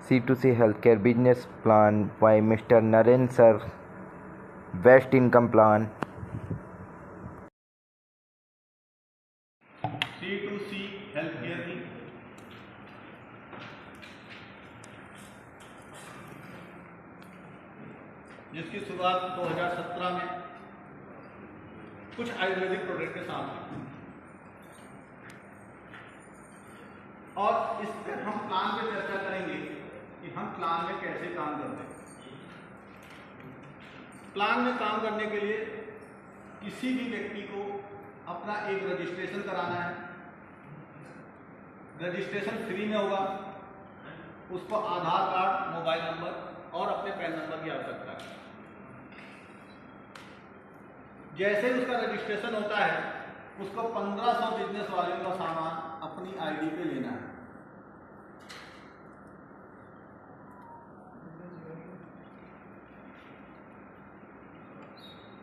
C2C Healthcare Business Plan by Mr. Naren Sir. Best Income Plan. C2C Healthcare की जिसकी शुरुआत 2017 में कुछ आयुर्वेदिक प्रोडक्ट के साथ हुई और इस पर हम प्लान पे चर्चा करेंगे कि हम प्लान में कैसे काम करते हैं। प्लान में काम करने के लिए किसी भी व्यक्ति को अपना एक रजिस्ट्रेशन कराना है। रजिस्ट्रेशन फ्री में होगा। उसको आधार कार्ड, मोबाइल नंबर और अपने पैन नंबर की आवश्यकता है। जैसे ही उसका रजिस्ट्रेशन होता है उसको 1500 बिजनेस वालों का सामान अपनी आईडी पे लेना है।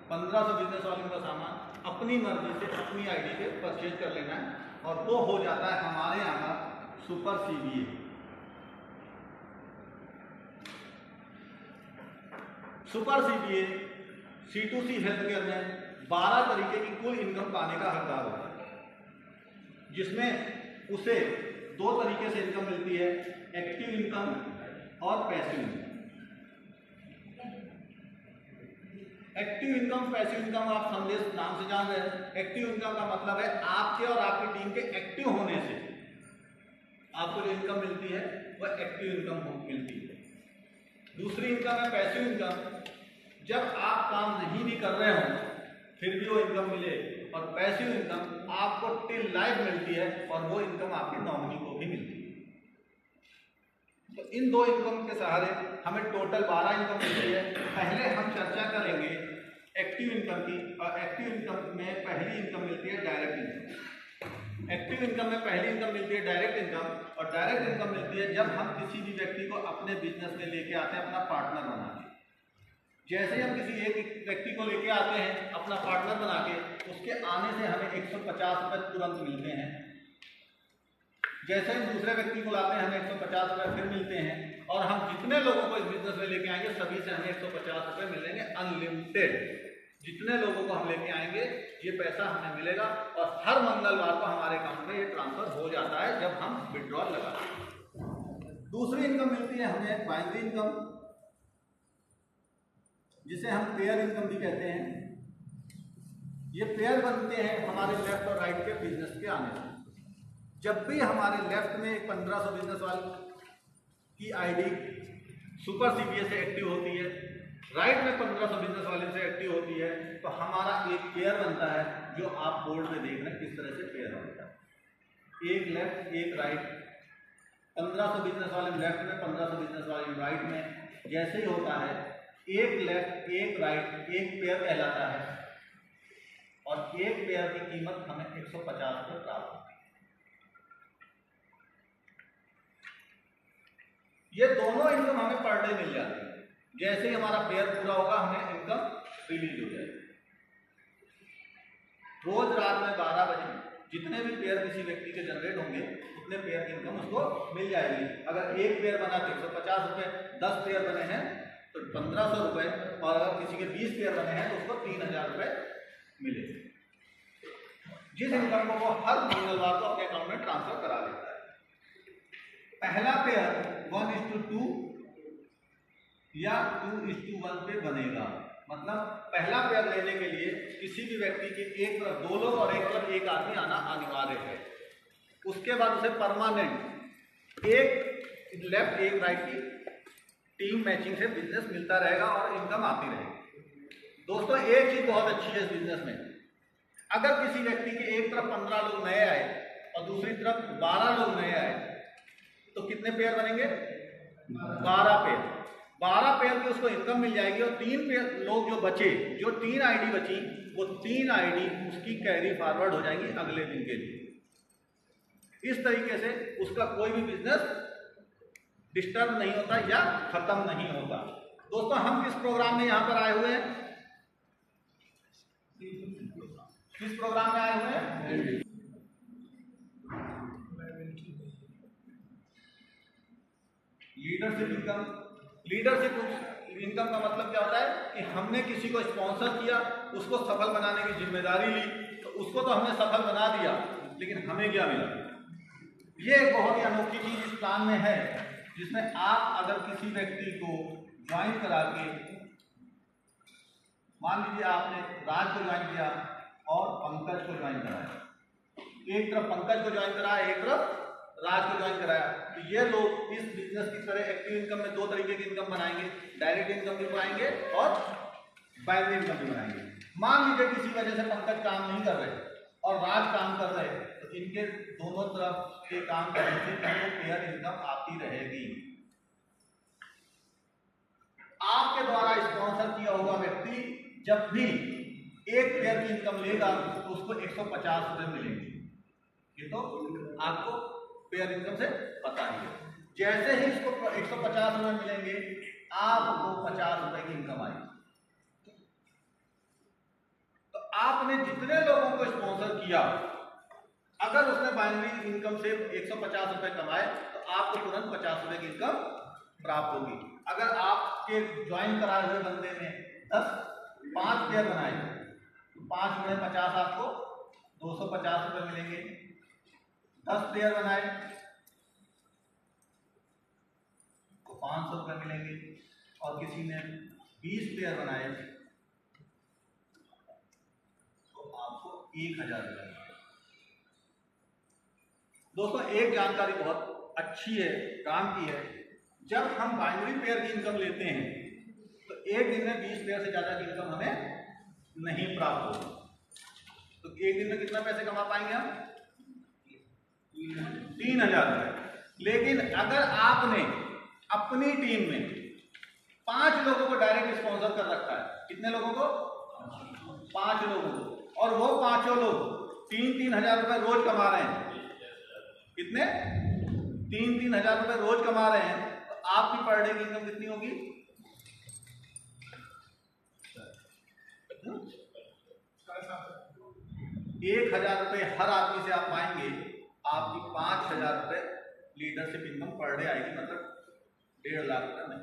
बिजनेस वालों का सामान अपनी मर्जी से अपनी आईडी पे परचेज कर लेना है और वो हो जाता है हमारे यहाँ का super CBA। Super CBA C2C healthcare में 12 तरीके की कुल इनकम पाने का हकदार होता है, जिसमें उसे 2 तरीके से इनकम मिलती है, एक्टिव इनकम और passive income. Active income, passive income आप संदेश नाम से जान रहे हैं। एक्टिव इनकम का मतलब है आपके और आपकी टीम के एक्टिव होने से आपको जो इनकम मिलती है वह एक्टिव इनकम मिलती है। दूसरी इनकम है पैसिव इनकम। जब आप काम नहीं भी कर रहे हो फिर भी वो इनकम मिले। और पैसिव इनकम आपको टिल लाइफ मिलती है और वो इनकम आपके नॉमिनी को भी मिलती है। तो इन 2 इनकम के सहारे हमें टोटल 12 इनकम मिलती है। पहले हम चर्चा करेंगे एक्टिव इनकम की, और एक्टिव इनकम में पहली इनकम मिलती है डायरेक्ट इनकम। एक्टिव इनकम में पहली इनकम मिलती है डायरेक्ट इनकम, और डायरेक्ट इनकम मिलती है जब हम किसी भी व्यक्ति को अपने बिजनेस में लेके आते हैं अपना पार्टनर बना के। जैसे हम किसी एक व्यक्ति को लेके आते हैं अपना पार्टनर बना के, उसके आने से हमें 150 रुपये तुरंत मिलते हैं। जैसे हम दूसरे व्यक्ति को लाते हैं हमें 150 रुपये फिर मिलते हैं, और हम जितने लोगों को इस बिजनेस में लेके आएंगे सभी से हमें 150 रुपये मिलेंगे अनलिमिटेड। जितने लोगों को हम लेके आएंगे ये पैसा हमें मिलेगा, और हर मंगलवार को हमारे अकाउंट में ये ट्रांसफर हो जाता है जब हम विड्रॉल लगाते हैं। दूसरी इनकम मिलती है हमें बाइनरी इनकम, जिसे हम पेयर इनकम भी कहते हैं। ये पेयर बनते हैं हमारे लेफ्ट और राइट के बिजनेस के आने से। जब भी हमारे लेफ्ट में 1500 बिजनेस वाले की आईडी सुपर CBA से एक्टिव होती है, राइट में 1500 बिजनेस वाले से एक्टिव होती है, तो हमारा एक पेयर बनता है जो आप बोर्ड में देख रहे हैं किस तरह से पेयर बनता है। एक लेफ्ट एक राइट, 1500 बिजनेस वाले लेफ्ट में 1500 बिजनेस वाले राइट में। जैसे ही होता है एक लेफ्ट एक राइट एक पेयर कहलाता है, और एक पेयर की कीमत हमें 150 रुपये प्राप्त होती है। ये दोनों इनकम हमें पर डे मिल जाती है। जैसे ही हमारा पेयर पूरा होगा हमें इनकम रिलीज हो जाएगी। रोज रात में 12 बजे जितने भी पेयर किसी व्यक्ति के जनरेट होंगे उतने पेयर की इनकम उसको मिल जाएगी। अगर एक पेयर बना तो 150 रुपये, 10 पेयर बने हैं तो 1500 रुपये, और अगर किसी के 20 पेयर बने हैं तो उसको 3000 रुपये मिलेंगे, जिस इनकम को वो हर मंगलवार को अपने अकाउंट में ट्रांसफर करा देता है। पहला पेयर 1:2 या 2:1 पे बनेगा। मतलब पहला पेयर लेने के लिए किसी भी व्यक्ति के एक तरफ 2 लोग और एक तरफ एक आदमी आना अनिवार्य है। उसके बाद उसे परमानेंट एक लेफ्ट एक राइट की टीम मैचिंग से बिजनेस मिलता रहेगा और इनकम आती रहेगी। दोस्तों एक चीज बहुत अच्छी है इस बिजनेस में, अगर किसी व्यक्ति के एक तरफ 15 लोग नए आए और दूसरी तरफ 12 लोग नए आए तो कितने पेयर बनेंगे? 12 पेयर। 12 पेयर की उसको इनकम मिल जाएगी, और 3 पेयर लोग जो बचे, जो 3 आईडी बची, वो 3 आईडी उसकी कैरी फॉरवर्ड हो जाएंगी अगले दिन के लिए। इस तरीके से उसका कोई भी बिजनेस डिस्टर्ब नहीं होता या खत्म नहीं होता। दोस्तों हम किस प्रोग्राम में यहां पर आए हुए हैं? किस प्रोग्राम में आए हुए हैं? लीडरशिप इनकम, लीडरशिप इनकम का मतलब क्या होता है कि हमने किसी को स्पॉन्सर किया, उसको सफल बनाने की जिम्मेदारी ली, तो उसको तो हमने सफल बना दिया, लेकिन हमें क्या मिला? ये एक बहुत ही अनोखी चीज इस प्लान में है, जिसमें आप अगर किसी व्यक्ति को ज्वाइन करा के, मान लीजिए आपने राज को ज्वाइन किया और पंकज को ज्वाइन कराया, एक तरफ पंकज को ज्वाइन कराया, एक तरफ राज को ज्वाइन कराया, तो ये लोग इस बिजनेस की तरह एक्टिव इनकम में दो तरीके की इनकम बनाएंगे, डायरेक्ट इनकम भी बनाएंगे और बाइनरी इनकम भी बनाएंगे। मान लीजिए किसी वजह से पंकज काम नहीं कर रहे और राज काम कर रहे, तो इनके दोनों तरफ के काम करने से इनको पेयर इनकम आती रहेगी। आपके द्वारा स्पॉन्सर किया हुआ व्यक्ति जब भी एक पेयर की इनकम लेगा तो उसको 150 रुपये मिलेंगे। ये तो आपको पेयर इनकम से पता ही है। जैसे ही इसको 150 रुपये मिलेंगे, आपको 50 रुपये की इनकम आएगी। तो आपने जितने लोगों को स्पॉन्सर किया, अगर उसने बाइनरी इनकम से 150 रुपये कमाए तो आपको तुरंत 50 रुपये की इनकम प्राप्त होगी। अगर आपके ज्वाइन कराए हुए बंदे ने 5 पेयर बनाए तो 5 गुणे 50 आपको 250 रुपये मिलेंगे। 10 पेयर बनाए तो 500 रुपये मिलेंगे, और किसी ने 20 पेयर बनाए तो आपको 1000 रुपये। दोस्तों, एक जानकारी बहुत अच्छी है, काम की है। जब हम बाइनरी पेयर की इनकम लेते हैं तो एक दिन में 20 पेयर से ज्यादा की इनकम हमें नहीं प्राप्त होगी। तो एक दिन में कितना पैसे कमा पाएंगे हम? 3000 रुपये। लेकिन अगर आपने अपनी टीम में 5 लोगों को डायरेक्ट स्पॉन्सर कर रखा है, कितने लोगों को? 5 लोगों को, और वो 5 लोग 3-3 हजार रुपये रोज कमा रहे हैं। कितने? 3-3 हजार रुपये रोज कमा रहे हैं, तो आपकी पर डे की इनकम कितनी होगी? 1000 रुपये हर आदमी से आप पाएंगे। आपकी 5000 रुपये लीडरशिप इनकम पर डे आएगी, मतलब 1.5 लाख रुपये में।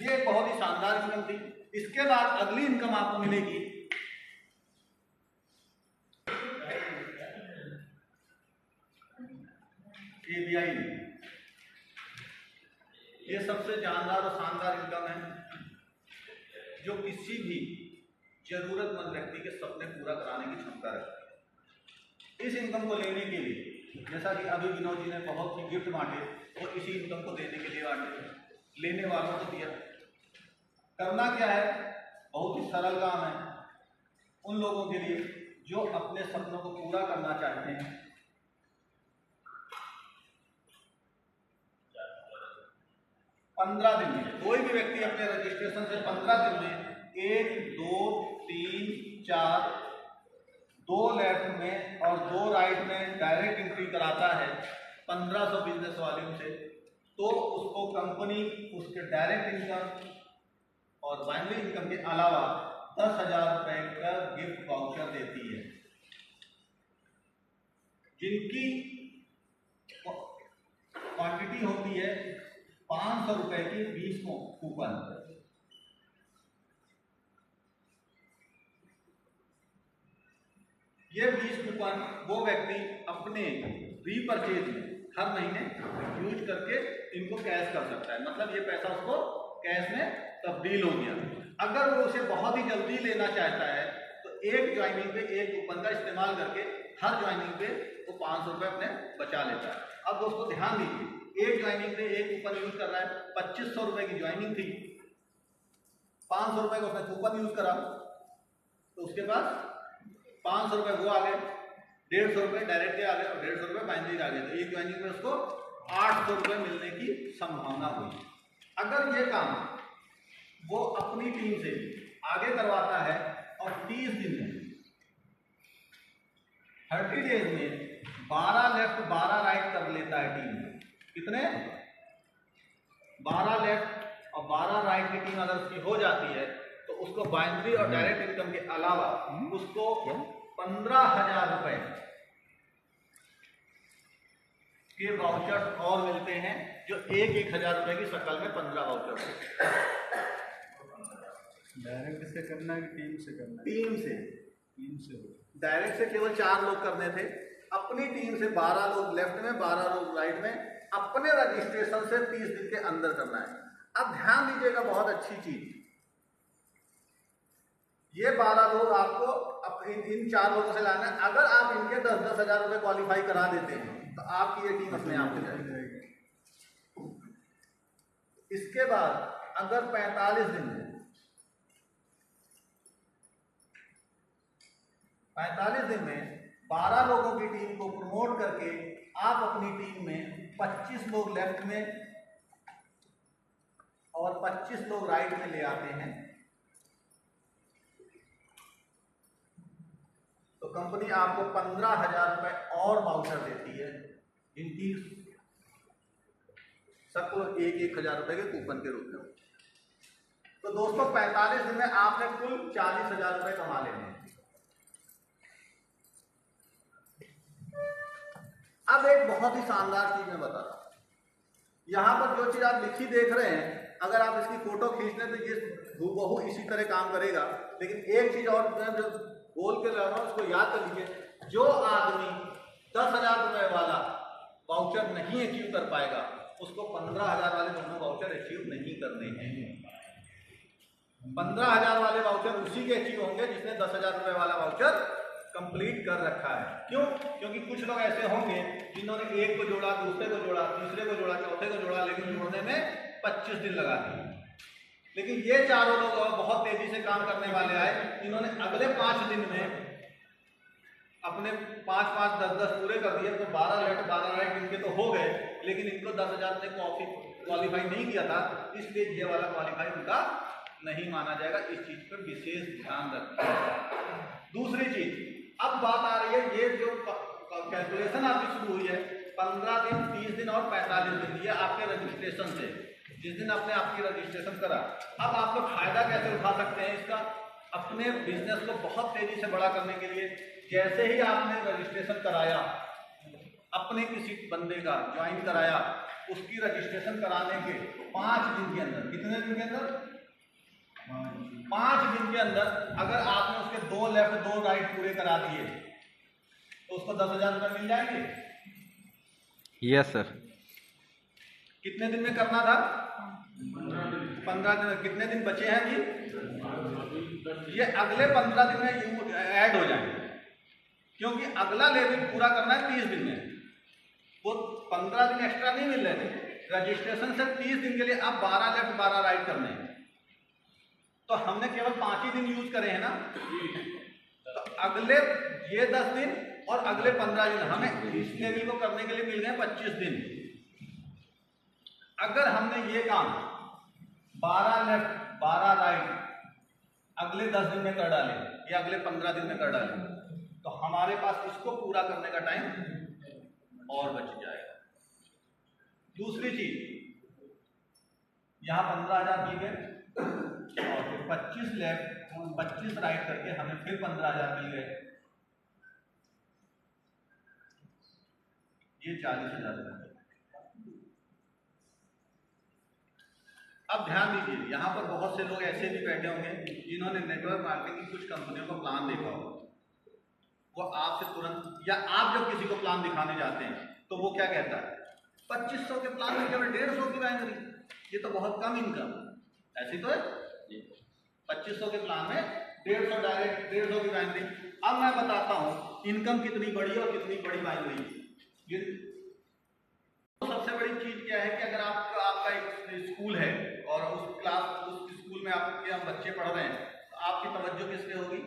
ये बहुत ही शानदार इनकम थी। इसके बाद अगली इनकम आपको मिलेगी ABI। ये सबसे जानदार और शानदार इनकम है, जो किसी भी जरूरतमंद व्यक्ति के सपने पूरा कराने की क्षमता रखती है। इस इनकम को लेने के लिए, जैसा कि अभी विनोद जी ने बहुत सी गिफ्ट बांटे, और इसी इनकम को देने के लिए बांटे, लेने वालों को दिया। करना क्या है? बहुत ही सरल काम है उन लोगों के लिए जो अपने सपनों को पूरा करना चाहते हैं। 15 दिन में कोई भी व्यक्ति अपने रजिस्ट्रेशन से 15 दिन में 1, 2, 3, 4, 2 लेफ्ट में और 2 राइट में डायरेक्ट एंट्री कराता है 1500 बिजनेस वॉल्यूम से, तो उसको कंपनी उसके डायरेक्ट इनकम और बाइनरी इनकम के अलावा 10,000 रुपये का गिफ्ट वाउचर देती है, जिनकी क्वांटिटी होती है 500 रुपये की 20 कूपन। ये 20 कूपन वो व्यक्ति अपने रीपरचेज में हर महीने यूज करके इनको कैश कर सकता है। मतलब ये पैसा उसको कैश में तब्दील हो गया। अगर वो उसे बहुत ही जल्दी लेना चाहता है तो एक ज्वाइनिंग पे एक कूपन का इस्तेमाल करके हर ज्वाइनिंग पे वो 500 रुपये अपने बचा लेता है। अब दोस्तों ध्यान दीजिए, एक ज्वाइनिंग पे एक कूपन यूज कर रहा है। 2500 रुपये की ज्वाइनिंग थी, 500 रुपये का उसने कूपन यूज करा, तो उसके पास 500 रुपये वो आ गए, 150 रुपये डायरेक्ट के आ गए और 150 रुपये बाइनरी आ गए। तो एक ज्वाइनिंग में उसको 800 रुपये मिलने की संभावना हुई। अगर ये काम वो अपनी टीम से आगे करवाता है और 30 दिन में 30 डेज में 12 लेफ्ट 12 राइट कर लेता है टीम में, कितने? 12 लेफ्ट और 12 राइट की टीम अगर उसकी हो जाती है तो उसको बाइनरी और डायरेक्ट इनकम के अलावा उसको 15,000 रुपये के वाउचर्स और मिलते हैं, जो 1,000 रुपए की शक्ल में 15 वाउचर। डायरेक्ट से करना है कि टीम से करना है? टीम से। टीम से हो। डायरेक्ट से केवल 4 लोग करने थे, अपनी टीम से 12 लोग लेफ्ट में, 12 लोग राइट में, अपने रजिस्ट्रेशन से 30 दिन के अंदर करना है। अब ध्यान दीजिएगा, बहुत अच्छी चीज, ये 12 लोग आपको इन 4 लोगों से लाना है। अगर आप इनके 10-10 हजार रुपए क्वालिफाई करा देते हैं तो आपकी ये टीम अपने आप हो जाएगी। इसके बाद अगर 45 दिन में 12 लोगों की टीम को प्रमोट करके आप अपनी टीम में 25 लोग लेफ्ट में और 25 लोग राइट में ले आते हैं, तो कंपनी आपको 15,000 रुपए और वाउचर देती है। इनकी सबको 1,000 रुपए के कूपन के रूप में। तो दोस्तों 45 दिन में आपने कुल 40,000 रुपए कमा लेने हैं। अब एक बहुत ही शानदार चीज मैं बता रहा हूं। यहां पर जो चीज आप लिखी देख रहे हैं, अगर आप इसकी फोटो खींच लें तो ये हूबहू इसी तरह काम करेगा। लेकिन एक चीज और मैं जो बोल के रह रहा हूं उसको याद कर लीजिए, जो आदमी 10,000 रुपए वाला वाउचर नहीं अचीव कर पाएगा, उसको 15,000 वाले दोनों वाउचर अचीव नहीं करने हैं। 15,000 वाले वाउचर उसी के अचीव होंगे जिसने 10,000 रुपए वाला वाउचर कंप्लीट कर रखा है। क्यों? क्योंकि कुछ लोग ऐसे होंगे जिन्होंने एक को जोड़ा, दूसरे को जोड़ा, तीसरे को जोड़ा, चौथे को जोड़ा, लेकिन जोड़ने में 25 दिन लगा दिए। लेकिन ये चारों लोग बहुत तेजी से काम करने वाले आए, इन्होंने अगले 5 दिन में अपने 5-5, 10-10 पूरे कर दिए। तो 12 लेफ्ट 12 राइट इनके तो हो गए, लेकिन इनको 10,000 ने क्वालिफाई नहीं किया था, इसलिए ये वाला क्वालिफाई उनका नहीं माना जाएगा। इस चीज पर विशेष ध्यान रखें। दूसरी चीज, अब बात आ रही है, ये जो कैलकुलेशन आपकी शुरू हुई है 15 दिन, 30 दिन और 45 दिन, ये आपके रजिस्ट्रेशन से, जिस दिन आपने आपकी रजिस्ट्रेशन करा। अब आप लोग फायदा कैसे उठा सकते हैं इसका, अपने बिजनेस को बहुत तेजी से बड़ा करने के लिए? जैसे ही आपने रजिस्ट्रेशन कराया, अपने किसी बंदे का ज्वाइन कराया, उसकी रजिस्ट्रेशन कराने के 5 दिन के अंदर, कितने दिन के अंदर? 5 दिन के अंदर अगर आपने उसके 2 लेफ्ट 2 राइट पूरे करा दिए तो उसको 10,000 रुपए मिल जाएंगे। Yes sir. कितने दिन में करना था? 15 दिन। कितने दिन बचे हैं जी? ये अगले 15 दिन में ऐड हो जाएंगे, क्योंकि अगला लेवल पूरा करना है 30 दिन में। वो 15 दिन एक्स्ट्रा नहीं मिल रहे थे रजिस्ट्रेशन से। 30 दिन के लिए अब 12 लेफ्ट 12 राइट करने हैं, तो हमने केवल 5 ही दिन यूज करे हैं ना। तो अगले ये 10 दिन और अगले 15 दिन हमें इस लेवल को करने के लिए मिल गए 25 दिन। अगर हमने ये काम 12 लेफ्ट 12 राइट अगले 10 दिन में कर डाले या अगले 15 दिन में कर डाले, तो हमारे पास इसको पूरा करने का टाइम और बच जाएगा। दूसरी चीज, यहां 15,000 मिल गए और फिर 25 लेफ्ट 25 राइट करके हमें फिर 15,000 मिल गए, ये 40,000 रुपए। अब ध्यान दीजिए, यहां पर बहुत से लोग ऐसे भी बैठे होंगे जिन्होंने नेटवर्क मार्केटिंग की कुछ कंपनियों का प्लान देखा हो। वो आपसे तुरंत, या आप जब किसी को प्लान दिखाने जाते हैं तो वो क्या कहता है, 2500 के प्लान में केवल 150 की बैंकरी, ये तो बहुत कम इनकम। ऐसी तो है, 2500 के प्लान में 150 डायरेक्ट 150 की बैंकरी। अब मैं बताता हूं इनकम कितनी बड़ी और कितनी बड़ी बैंकरी। ये तो सबसे बड़ी चीज क्या है कि अगर आपका एक स्कूल है और उस स्कूल में आपके यहाँ बच्चे पढ़ रहे हैं, तो आपकी तवज्जो किस पे होगी?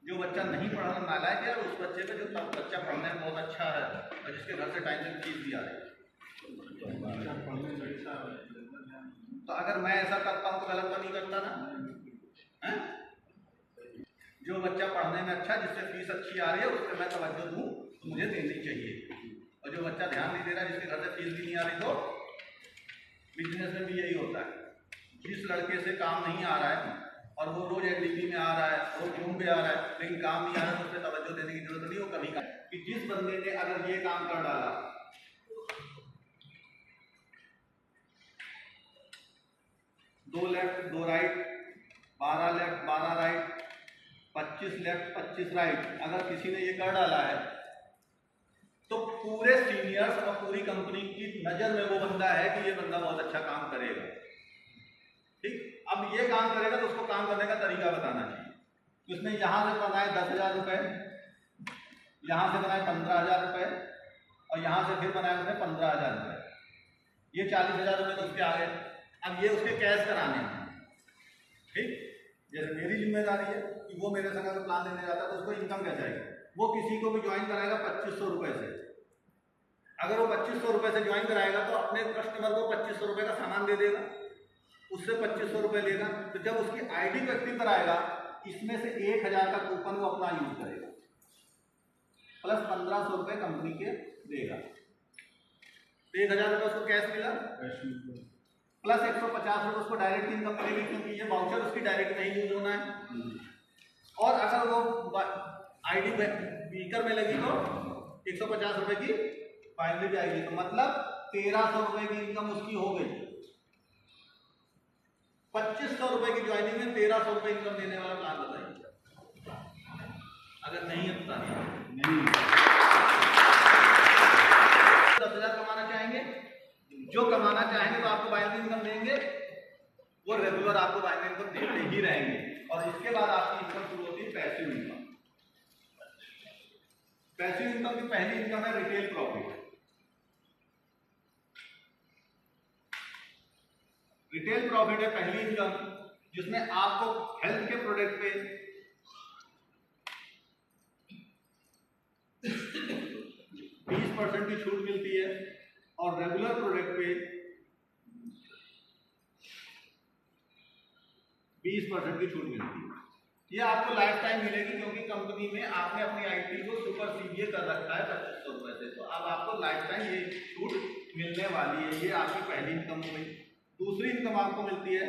जो बच्चा नहीं पढ़ रहा नालायक है, उस बच्चे पे जो बच्चा पढ़ने में बहुत अच्छा है और जिसके घर से टाइम से फीस भी आ रही है। तो अगर मैं ऐसा करता हूँ तो गलत तो नहीं करता ना है? जो बच्चा पढ़ने में अच्छा, जिससे फीस अच्छी आ रही है, उस पर मैं तवज्जो दूँ तो मुझे देनी चाहिए। और जो बच्चा ध्यान नहीं दे रहा, जिसके घर से फीस भी नहीं आ रही, तो बिजनेस में भी यही होता है। जिस लड़के से काम नहीं आ रहा है और वो रोज एलडीपी में आ रहा है, रोज रूम पे आ रहा है, लेकिन काम नहीं आ रहा, तो उस पर तवज्जो देने की जरूरत नहीं। वो कभी का कि जिस बंदे ने अगर ये काम कर डाला, दो left 2 right, 12 left 12 right, 25 left 25 right, अगर किसी ने ये कर डाला है तो पूरे सीनियर्स और पूरी कंपनी की नजर में वो बंदा है कि ये बंदा बहुत अच्छा काम करेगा। ठीक, अब ये काम करेगा तो उसको काम करने का तरीका बताना चाहिए। उसने यहां से बनाए 10,000 रुपए, यहां से बनाए 15,000 रुपए, और यहां से फिर बनाए उसने 15,000 रुपए, ये 40,000 रुपए तो उसके आ गए। अब ये उसके कैश कराने हैं। ठीक, जैसे मेरी जिम्मेदारी है कि वो मेरे संग अगर प्लान लेने जाता है तो उसको इनकम कैसे आएगी। वो किसी को भी ज्वाइन कराएगा 2500 रुपए से। अगर वो 2500 रुपए से ज्वाइन कराएगा तो अपने कस्टमर को 2500 रुपए का सामान दे देगा, उससे 2500 रुपए लेगा। तो जब उसकी आईडी पे एक्टिव कराएगा, इसमें से 1000 का कूपन वो अपना यूज करेगा, प्लस 1500 रुपए कंपनी के देगा। 1000 रुपए उसको कैश मिला, प्लस 150 रुपए उसको डायरेक्ट इनकम मिलेगी, क्योंकि ये वाउचर उसकी डायरेक्ट नहीं यूज होना है। और अगर वो आईडी बीकर में लगी तो 150 रुपए की फाइनली जाएगी। तो मतलब 1300 रुपए की इनकम उसकी हो गई। 2500 रुपए की ज्वाइनिंग में 1300 रुपए इनकम देने वाला प्लान बताइए। अगर नहीं है तो नहीं, 10,000 कमाना चाहेंगे, जो कमाना चाहेंगे तो आपको बाइनरी इनकम देंगे, वो रेगुलर आपको बाइनरी इनकम देते ही रहेंगे। और इसके बाद आपकी इनकम शुरू होती है पैसिव इनकम। पैसिव इनकम की पहली इनकम है रिटेल प्रॉफिट। रिटेल प्रॉफिट है पहली इनकम, जिसमें आपको हेल्थ के प्रोडक्ट पे 20% की छूट मिलती है और रेगुलर प्रोडक्ट पे 20% की छूट मिलती है। ये आपको लाइफ टाइम मिलेगी, क्योंकि कंपनी में आपने अपनी आईटी को सुपर सीवीए कर रखा है 2500 रुपए से, तो अब आपको लाइफ टाइम ये छूट मिलने वाली है। ये आपकी पहली इनकम हो गई। दूसरी इनकम आपको मिलती है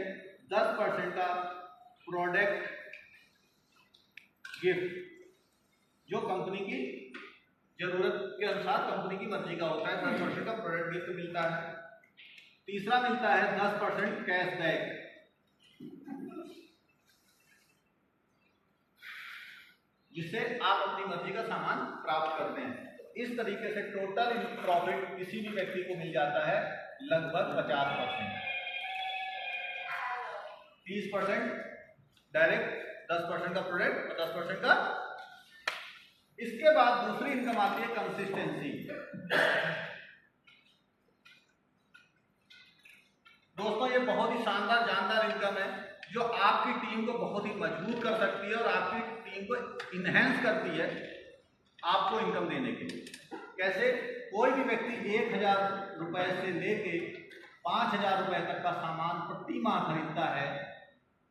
10% का प्रोडक्ट गिफ्ट, जो कंपनी की जरूरत के अनुसार कंपनी की मर्जी का होता है। 10% का प्रोडक्ट गिफ्ट मिलता है। तीसरा मिलता है 10% कैशबैक, जिससे आप अपनी मर्जी का सामान प्राप्त करते हैं। इस तरीके से टोटल प्रॉफिट किसी भी व्यक्ति को मिल जाता है लगभग 50%। 30% डायरेक्ट, 10% का प्रोडक्ट और 10% का। इसके बाद दूसरी इनकम आती है कंसिस्टेंसी। दोस्तों, ये बहुत ही शानदार जानदार इनकम है, जो आपकी टीम को बहुत ही मजबूत कर सकती है और आपकी टीम को इनहेंस करती है आपको इनकम देने के लिए। कैसे? कोई भी व्यक्ति 1000 रुपए से लेके 5000 रुपए तक का सामान प्रति माह खरीदता है,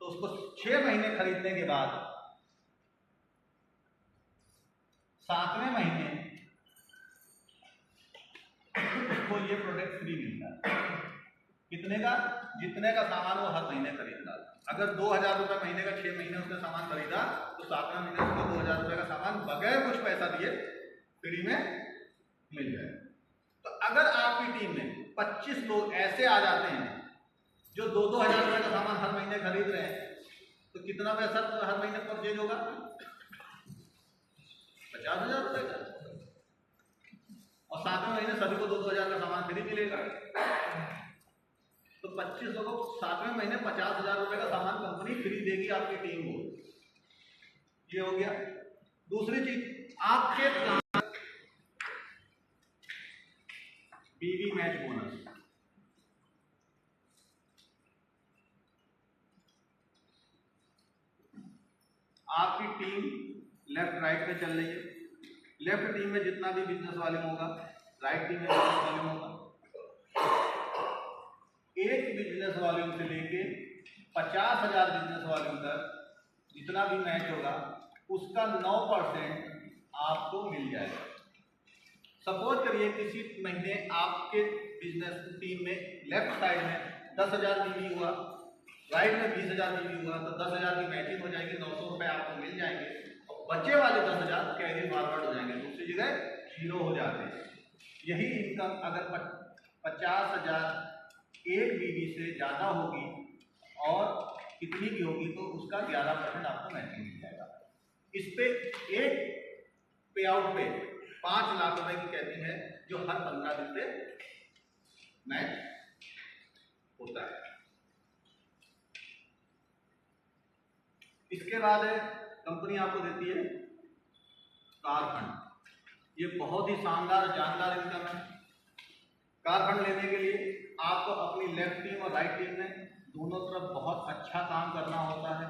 तो उसको 6 महीने खरीदने के बाद 7वें महीने उसको ये प्रोडक्ट फ्री मिलता है। कितने का? जितने का सामान वो हर महीने खरीदता है। अगर 2000 रुपए महीने का 6 महीने उसने सामान खरीदा, तो 7वें महीने उसको 2000 रुपए का सामान बगैर कुछ पैसा दिए फ्री में मिल जाए। तो अगर आपकी टीम में 25 लोग ऐसे आ जाते हैं जो 2-2 हजार रुपए का सामान हर महीने खरीद रहे हैं, तो कितना पैसा हर महीने परचेज होगा? 50,000 रुपए का। और 7वें महीने सभी को 2-2 हजार का सामान फ्री मिलेगा। तो 25 को 7वें महीने 50,000 रुपए का सामान कंपनी फ्री देगी आपकी टीम को। ये हो गया। दूसरी चीज, आपके प्लान बीवी मैच बोनस। आपकी टीम लेफ्ट राइट में चल रही है। लेफ्ट टीम में जितना भी बिजनेस वॉल्यूम होगा, राइट टीम में बिजनेस वॉल्यूम होगा। एक बिजनेस वॉल्यूम से लेके 50,000 बिजनेस वॉल्यूम तक जितना भी मैच होगा, उसका 9% आपको मिल जाएगा। सपोज करिए किसी महीने आपके बिजनेस टीम में लेफ्ट साइड में 10,000 बीवी हुआ, राइट में 20,000 बीवी हुआ तो 10,000 की मैचिंग हो जाएगी, 900 रुपये आपको मिल जाएंगे और बचे वाले 10,000 कैरी फॉरवर्ड हो जाएंगे, दूसरी जगह 0 हो जाते हैं। यही इनकम अगर 50,000 एक बीवी से ज़्यादा होगी और कितनी की होगी तो उसका 11% आपको मैचिंग मिल जाएगा। इस पे एक पे आउट पे 5 लाख रुपए की कैपिंग है जो हर 15 दिन पे मैच होता है। इसके बाद कंपनी आपको देती है कार फंड। ये बहुत ही शानदार जानदार इनकम है। कार फंड लेने के लिए आपको अपनी लेफ्ट टीम और राइट टीम में दोनों तरफ बहुत अच्छा काम करना होता है।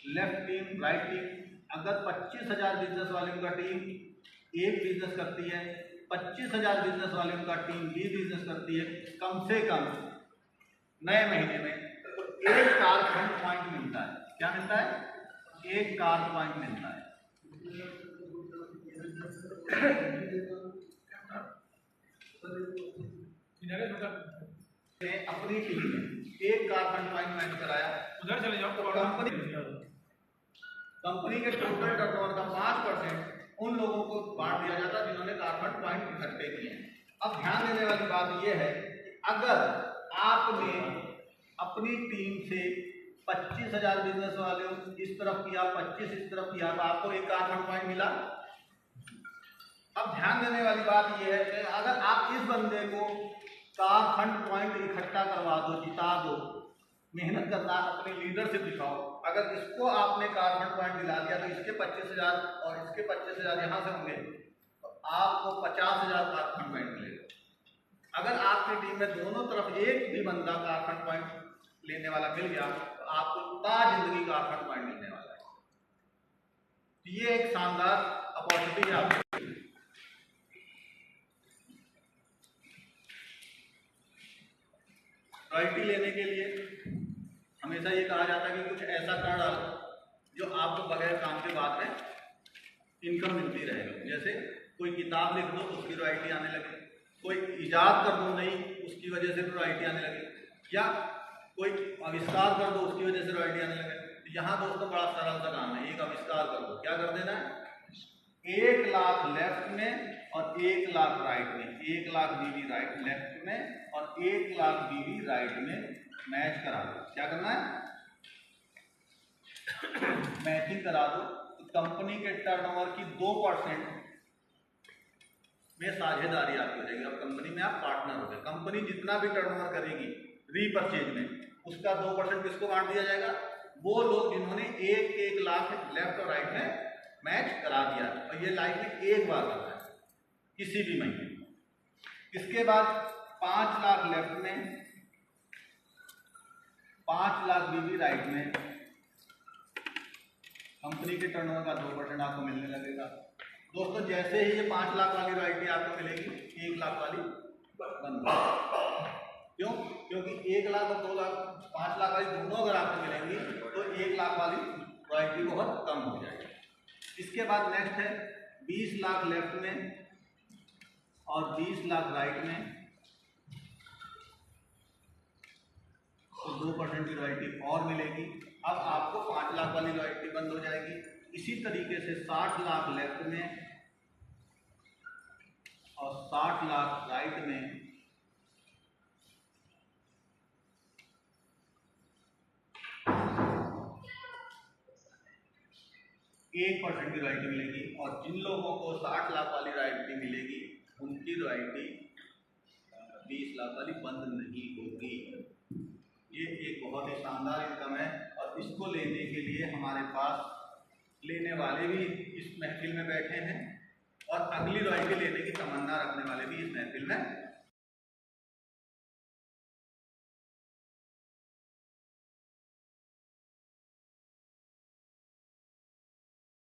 लेफ्ट टीम राइट टीम, अगर 25,000 बिजनेस वालों का टीम एक बिजनेस करती है, 25,000 बिजनेस वालों का टीम बी बिजनेस करती है, कम से कम नए महीने में तो एक कार फंड पॉइंट मिलता है। क्या मिलता है? एक कार पॉइंट मिलता है। अपनी टीम में एक कार फंड पॉइंट मैच कराया, उधर चले जाओ तो कंपनी के टोटल टर्नओवर का 5% उन लोगों को बांट दिया जाता है जिन्होंने कार फंड पॉइंट इकट्ठे किए हैं। अब ध्यान देने वाली बात यह है कि अगर आपने अपनी टीम से 25,000 बिजनेस वाले इस तरफ किया, 25 इस तरफ किया, तो आपको एक कार फंड पॉइंट मिला। अब ध्यान देने वाली बात यह है कि अगर आप इस बंदे को कार फंड पॉइंट इकट्ठा करवा दो, जिता दो, मेहनत करना अपने लीडर से दिखाओ, अगर इसको आपने कार फंड पॉइंट दिला दिया तो इसके 25,000 और इसके 25,000 यहाँ से होंगे तो आपको 50,000 कार फंड पॉइंट मिलेगा। अगर आपकी टीम में दोनों तरफ एक भी बंदा कार फंड पॉइंट लेने वाला मिल गया तो आपको पूरा जिंदगी कार फंड पॉइंट मिलने वाला है। तो ये एक शानदार अपॉर्चुनिटी है आपके लिए। रॉयल्टी लेने के लिए हमेशा ये कहा जाता है कि कुछ ऐसा कर डालो जो आपको बगैर काम के बाद में इनकम मिलती रहेगी। जैसे कोई किताब लिख दो तो उसकी रॉयल्टी आने लगे, कोई इजाद कर दो नई, उसकी वजह से रॉयल्टी आने लगे, या कोई आविष्कार कर दो उसकी वजह से रॉयल्टी आने लगे। तो यहाँ दोस्तों बड़ा सरल सा काम है, एक आविष्कार कर दो। क्या कर देना है? 1 लाख लेफ्ट में और 1 लाख राइट में, 1 लाख बीवी राइट लेफ्ट में और 1 लाख बीवी राइट में मैच करा दो। क्या करना है? मैचिंग करा दो। तो कंपनी के टर्नओवर की 2% में साझेदारी आपकी हो जाएगी। अब कंपनी में आप पार्टनर हो गए। कंपनी जितना भी टर्नओवर करेगी रीपरचेज में, उसका 2% किसको बांट दिया जाएगा? वो लोग जिन्होंने 1 लाख लेफ्ट और राइट में मैच करा दिया, और ये लाइफ में एक बार करना है किसी भी महीने। इसके बाद 5 लाख लेफ्ट में, 5 लाख बीवी राइट में, कंपनी के टर्नओवर का 2% आपको मिलने लगेगा। दोस्तों जैसे ही ये 5 लाख वाली रॉयल्टी आपको मिलेगी, 1 लाख वाली बंद। क्यों? क्योंकि 1 लाख और 2 लाख, 5 लाख वाली दोनों अगर आपको मिलेंगी तो 1 लाख वाली रॉयल्टी बहुत कम हो जाएगी। इसके बाद नेक्स्ट है 20 लाख लेफ्ट में और 20 लाख राइट में, तो 2% की रॉयल्टी और मिलेगी। अब आपको 5 लाख वाली रॉयल्टी बंद हो जाएगी। इसी तरीके से 60 लाख लेफ्ट में और 60 लाख राइट में, एक 1% की रॉयल्टी मिलेगी। और जिन लोगों को 60 लाख वाली रॉयल्टी मिलेगी उनकी रॉयल्टी 20 लाख वाली बंद नहीं होगी। ये एक बहुत ही शानदार इनकम है और इसको लेने के लिए हमारे पास लेने वाले भी इस महफिल में बैठे हैं और अगली रॉयल्टी लेने की तमन्ना रखने वाले भी इस महफिल में